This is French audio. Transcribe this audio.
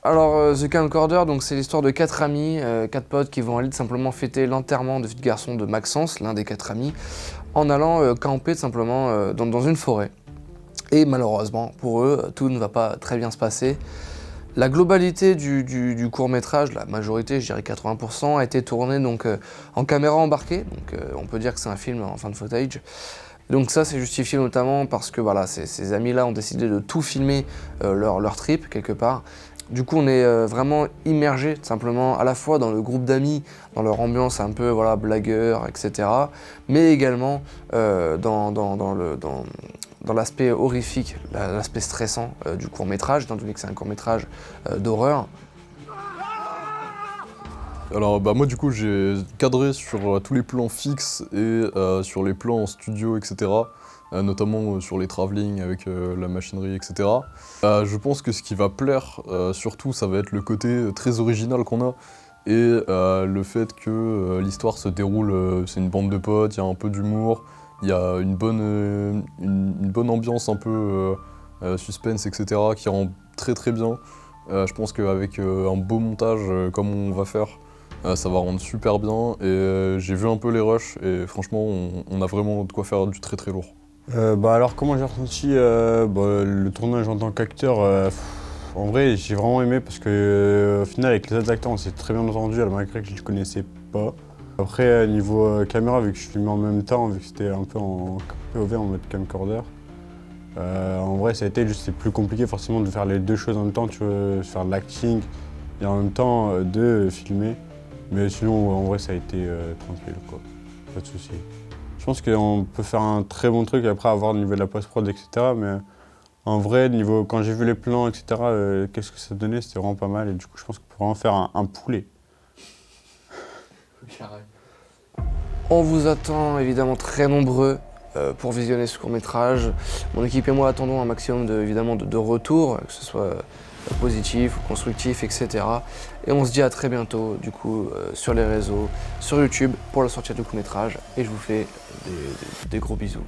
Alors, The Camcorder, donc c'est l'histoire de 4 amis, 4 potes qui vont aller tout simplement fêter l'enterrement de vie de garçon de Maxence, l'un des 4 amis, en allant camper tout simplement dans une forêt. Et malheureusement, pour eux, tout ne va pas très bien se passer. La globalité du court-métrage, la majorité, je dirais 80%, a été tournée donc, en caméra embarquée, donc on peut dire que c'est un film en fin de footage. Donc ça, c'est justifié notamment parce que voilà, ces amis-là ont décidé de tout filmer leur trip, quelque part. Du coup, on est vraiment immergé tout simplement à la fois dans le groupe d'amis, dans leur ambiance un peu voilà, blagueur, etc. Mais également dans l'aspect horrifique, l'aspect stressant du court-métrage, étant donné que c'est un court-métrage d'horreur. Alors moi du coup j'ai cadré sur tous les plans fixes et sur les plans en studio, etc. Notamment sur les travelling avec la machinerie, etc. Je pense que ce qui va plaire surtout, ça va être le côté très original qu'on a et le fait que l'histoire se déroule, c'est une bande de potes, il y a un peu d'humour, il y a une bonne ambiance un peu suspense, etc. qui rend très très bien. Je pense qu'avec un beau montage comme on va faire, ça va rendre super bien et j'ai vu un peu les rushs et franchement on a vraiment de quoi faire du très très lourd. Alors comment j'ai ressenti le tournage en tant qu'acteur, en vrai j'ai vraiment aimé parce que au final avec les autres acteurs on s'est très bien entendu malgré que je ne les connaissais pas. Après niveau caméra, vu que je filmais en même temps, vu que c'était un peu en POV en mode camcorder, en vrai ça a été juste, c'est plus compliqué forcément de faire les deux choses en même temps, tu veux faire de l'acting et en même temps de filmer. Mais sinon en vrai ça a été tranquille quoi, pas de soucis. Je pense qu'on peut faire un très bon truc après avoir au niveau de la post-prod, etc. Mais en vrai, niveau, quand j'ai vu les plans, etc., qu'est-ce que ça donnait, c'était vraiment pas mal. Et du coup, je pense qu'on peut vraiment faire un poulet. On vous attend évidemment très nombreux pour visionner ce court-métrage. Mon équipe et moi attendons un maximum évidemment de retours, que ce soit positif ou constructif, etc. Et on se dit à très bientôt, du coup, sur les réseaux, sur YouTube, pour la sortie du court-métrage. Et je vous fais des gros bisous.